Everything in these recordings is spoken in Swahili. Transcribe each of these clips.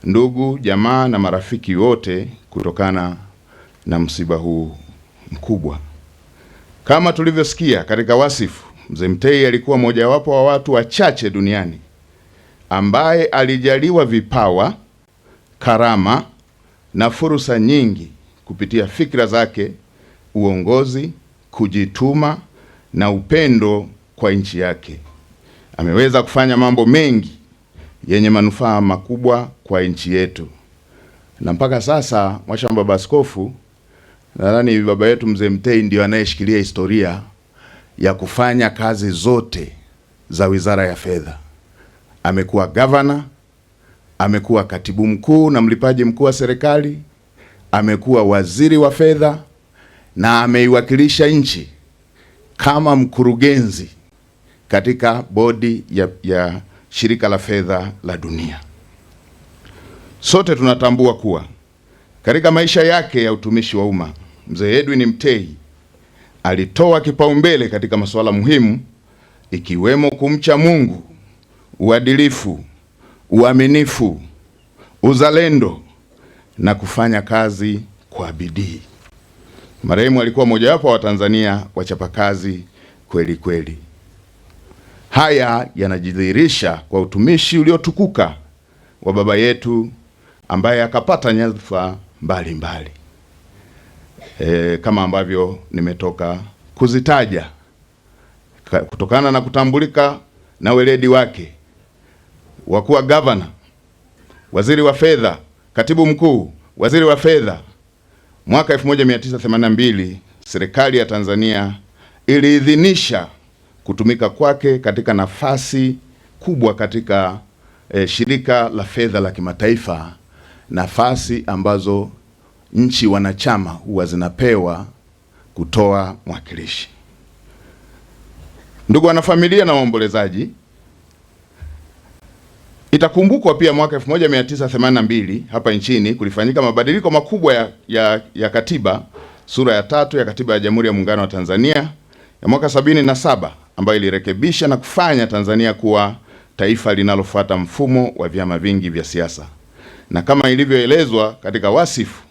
ndugu, jamaa na marafiki wote kutokana na msiba huu mkubwa. Kama tulivyosikia katika wasifu, Mzee Mtei alikuwa mojawapo wa watu wachache duniani ambaye alijaliwa vipawa, karama na fursa nyingi kupitia fikra zake, uongozi, kujituma na upendo kwa nchi yake. Ameweza kufanya mambo mengi yenye manufaa makubwa kwa nchi yetu. Na mpaka sasa, Mhashamu Baba Askofu, nadhani baba yetu Mzee Mtei ndio anayeshikilia historia ya kufanya kazi zote za Wizara ya Fedha. Amekuwa gavana, amekuwa katibu mkuu na mlipaji mkuu wa serikali, amekuwa waziri wa fedha na ameiwakilisha nchi kama mkurugenzi katika bodi ya shirika la fedha la dunia. Sote tunatambua kuwa katika maisha yake ya utumishi wa umma, Mzee Edwin Mtei alitoa kipaumbele katika masuala muhimu ikiwemo kumcha Mungu, uadilifu, uaminifu, uzalendo na kufanya kazi kwa bidii. Marehemu alikuwa mojawapo wa Tanzania wachapakazi kweli kweli. Haya yanajidhihirisha kwa utumishi uliotukuka wa baba yetu ambaye akapata nyadhifa mbalimbali kama ambavyo nimetoka kuzitaja, kutokana na kutambulika na weledi wake wa kuwa gavana, waziri wa fedha, katibu mkuu, waziri wa fedha. Mwaka 1982 serikali ya Tanzania iliidhinisha kutumika kwake katika nafasi kubwa katika shirika la fedha la kimataifa, nafasi ambazo nchi wanachama huwa zinapewa kutoa mwakilishi. Ndugu wanafamilia na waombolezaji, itakumbukwa pia mwaka 1982 hapa nchini kulifanyika mabadiliko makubwa ya katiba, sura ya 3 ya katiba ya Jamhuri ya Muungano wa Tanzania ya mwaka 77 ambayo ilirekebisha na kufanya Tanzania kuwa taifa linalofuata mfumo wa vyama vingi vya siasa. Na kama ilivyoelezwa katika wasifu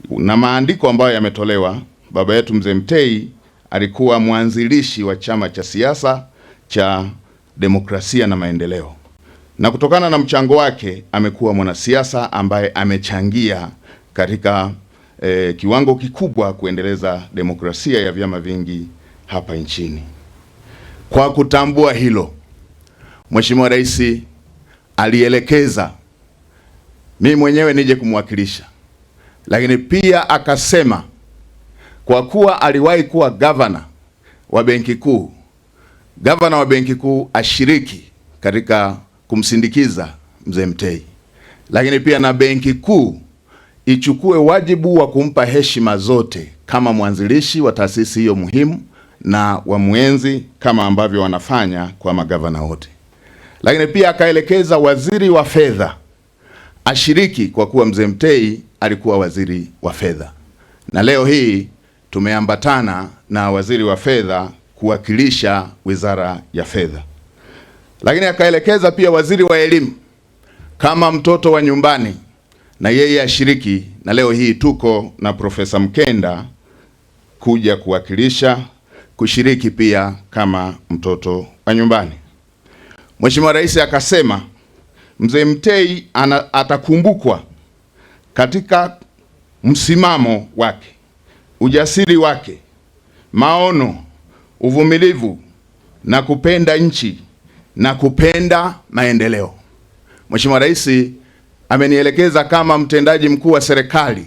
na maandiko ambayo yametolewa, baba yetu Mzee Mtei alikuwa mwanzilishi wa chama cha siasa cha Demokrasia na Maendeleo. Na kutokana na mchango wake amekuwa mwanasiasa ambaye amechangia katika kiwango kikubwa kuendeleza demokrasia ya vyama vingi hapa nchini. Kwa kutambua hilo, Mheshimiwa Rais alielekeza mimi mwenyewe nije kumwakilisha, lakini pia akasema kwa kuwa aliwahi kuwa gavana wa Benki Kuu, gavana wa Benki Kuu ashiriki katika kumsindikiza Mzee Mtei, lakini pia na Benki Kuu ichukue wajibu wa kumpa heshima zote kama mwanzilishi wa taasisi hiyo muhimu na wa mwenzi kama ambavyo wanafanya kwa magavana wote. Lakini pia akaelekeza waziri wa fedha ashiriki kwa kuwa Mzee Mtei alikuwa waziri wa fedha. Na leo hii tumeambatana na waziri wa fedha kuwakilisha Wizara ya Fedha. Lakini akaelekeza pia waziri wa elimu kama mtoto wa nyumbani na yeye ashiriki, na leo hii tuko na Profesa Mkenda kuja kushiriki pia kama mtoto wa nyumbani. Mheshimiwa Rais akasema Mzee Mtei atakumbukwa katika msimamo wake, ujasiri wake, maono, uvumilivu na kupenda nchi na kupenda maendeleo. Mheshimiwa Rais amenielekeza kama mtendaji mkuu wa serikali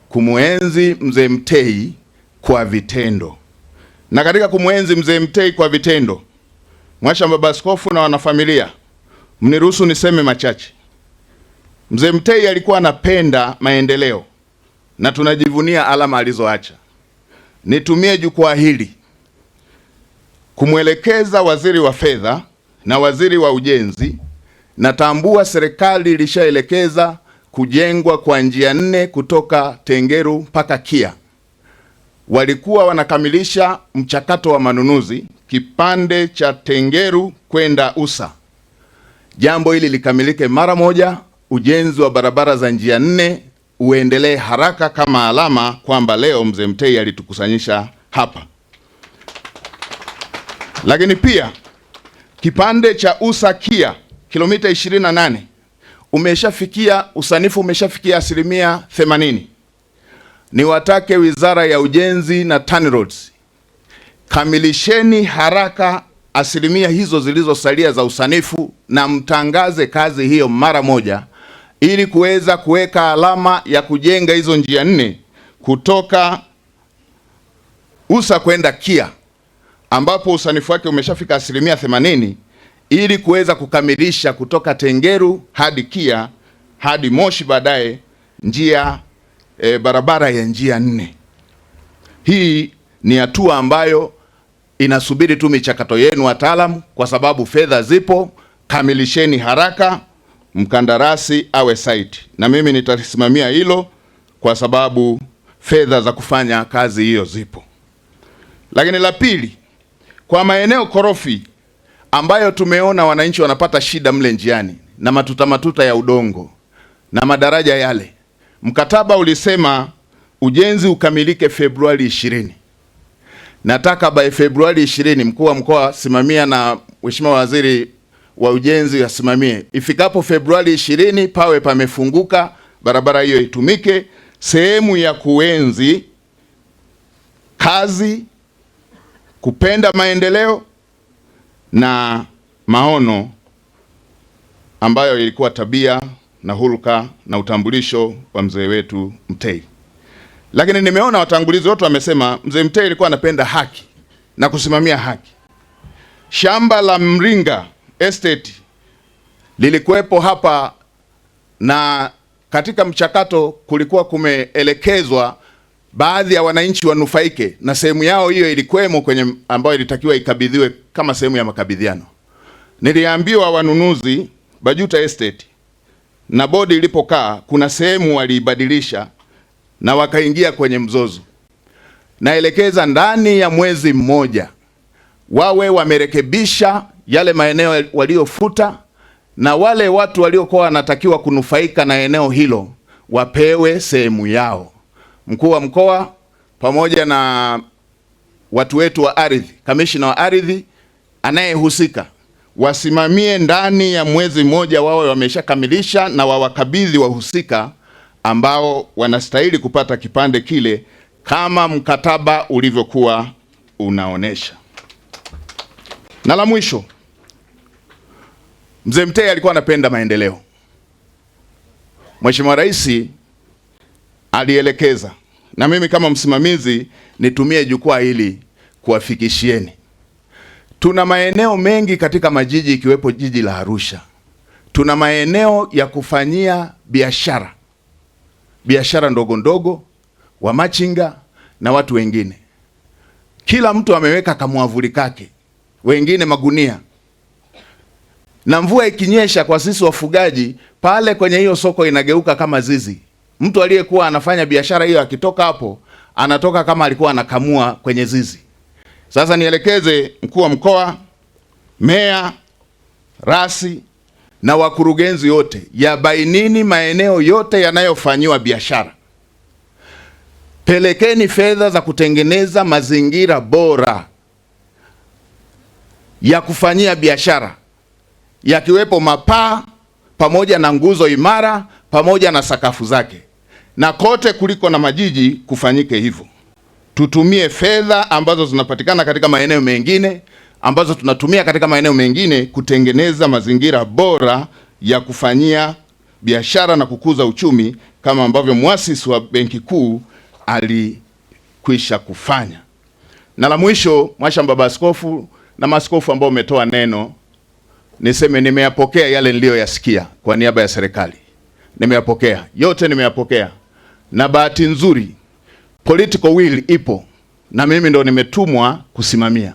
kumwenzi Mzee Mtei kwa vitendo. Na katika kumwenzi Mzee Mtei kwa vitendo, Mhashamu Baba Askofu na wanafamilia, mniruhusu niseme machache. Mzee Mtei alikuwa anapenda maendeleo na tunajivunia alama alizoacha. Nitumie jukwaa hili kumwelekeza waziri wa fedha na waziri wa ujenzi. Natambua serikali ilishaelekeza kujengwa kwa njia 4 kutoka Tengeru mpaka Kia. Walikuwa wanakamilisha mchakato wa manunuzi kipande cha Tengeru kwenda Usa. Jambo hili likamilike mara moja ujenzi wa barabara za njia 4 uendelee haraka, kama alama kwamba leo Mzee Mtei alitukusanyisha hapa. Lakini pia kipande cha Usa-Kia kilomita 28 usanifu umeshafikia 80%. Niwatake Wizara ya Ujenzi na TANROADS, kamilisheni haraka asilimia hizo zilizosalia za usanifu na mtangaze kazi hiyo mara moja, ili kuweza kuweka alama ya kujenga hizo njia 4 kutoka Usa kwenda Kia, ambapo usanifu wake umeshafika 80%, ili kuweza kukamilisha kutoka Tengeru hadi Kia hadi Moshi, baadaye njia barabara ya njia 4. Hii ni hatua ambayo inasubiri tu michakato yenu wataalamu, kwa sababu fedha zipo. Kamilisheni haraka, mkandarasi awe site, na mimi nitasimamia hilo kwa sababu fedha za kufanya kazi hiyo zipo. Lakini la pili, kwa maeneo korofi ambayo tumeona wananchi wanapata shida mle njiani na matuta ya udongo na madaraja yale, mkataba ulisema ujenzi ukamilike Februari 20. Nataka by Februari 20 mkuu wa mkoa simamia na Mheshimiwa Waziri wa Ujenzi asimamie, ifikapo Februari 20 pawe pamefunguka, barabara hiyo itumike, sehemu ya kuenzi kazi, kupenda maendeleo na maono ambayo ilikuwa tabia na hulka na utambulisho wa mzee wetu Mtei. Lakini nimeona watangulizi wote wamesema Mzee Mtei alikuwa anapenda haki na kusimamia haki. Shamba la Mringa Estate lilikuwepo hapa, na katika mchakato kulikuwa kumeelekezwa baadhi ya wananchi wanufaike na sehemu yao, hiyo ilikuwemo kwenye ambayo ilitakiwa ikabidhiwe kama sehemu ya makabidhiano. Niliambiwa wanunuzi Bajuta Estate na bodi ilipokaa, kuna sehemu waliibadilisha na wakaingia kwenye mzozo. Naelekeza ndani ya mwezi mmoja wawe wamerekebisha yale maeneo waliofuta, na wale watu waliokuwa wanatakiwa kunufaika na eneo hilo wapewe sehemu yao. Mkuu wa mkoa pamoja na watu wetu wa ardhi, kamishina wa ardhi anayehusika, wasimamie ndani ya mwezi mmoja wawe wameshakamilisha, na wawakabidhi wahusika ambao wanastahili kupata kipande kile kama mkataba ulivyokuwa unaonesha. Na la mwisho, Mzee Mtei alikuwa anapenda maendeleo. Mheshimiwa Rais alielekeza, na mimi kama msimamizi nitumie jukwaa hili kuwafikishieni. Tuna maeneo mengi katika majiji ikiwepo jiji la Arusha. Tuna maeneo ya kufanyia biashara ndogo ndogo, wa machinga na watu wengine. Kila mtu ameweka kamwavuli kake, wengine magunia. Na mvua ikinyesha, kwa sisi wafugaji, pale kwenye hiyo soko inageuka kama zizi. Mtu aliyekuwa anafanya biashara hiyo akitoka hapo, anatoka kama alikuwa anakamua kwenye zizi. Sasa nielekeze mkuu wa mkoa, meya, rasi na wakurugenzi wote, yabainini maeneo yote yanayofanyiwa biashara. Pelekeni fedha za kutengeneza mazingira bora ya kufanyia biashara, yakiwepo mapaa pamoja na nguzo imara pamoja na sakafu zake, na kote kuliko na majiji kufanyike hivyo. Tutumie fedha ambazo zinapatikana katika maeneo mengine, ambazo tunatumia katika maeneo mengine kutengeneza mazingira bora ya kufanyia biashara na kukuza uchumi, kama ambavyo muasisi wa Benki Kuu alikwisha kufanya. Na la mwisho, Mhashamu Baba Askofu na maaskofu ambao umetoa neno, niseme nimeyapokea yale niliyoyasikia kwa niaba ya serikali. Nimeyapokea yote, nimeyapokea, na bahati nzuri political will ipo na mimi ndo nimetumwa kusimamia.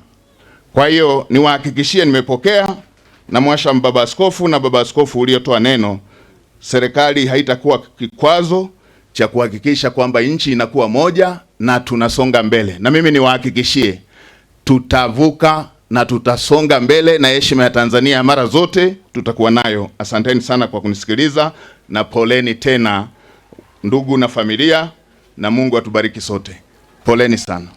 Kwa hiyo niwahakikishie nimepokea, na Mhashamu Baba Askofu na Baba Askofu uliotoa neno, serikali haitakuwa kikwazo cha kuhakikisha kwamba nchi inakuwa moja na tunasonga mbele. Na mimi niwahakikishie tutavuka na tutasonga mbele, na heshima ya Tanzania mara zote tutakuwa nayo. Asanteni sana kwa kunisikiliza, na poleni tena ndugu na familia, na Mungu atubariki sote. Poleni sana.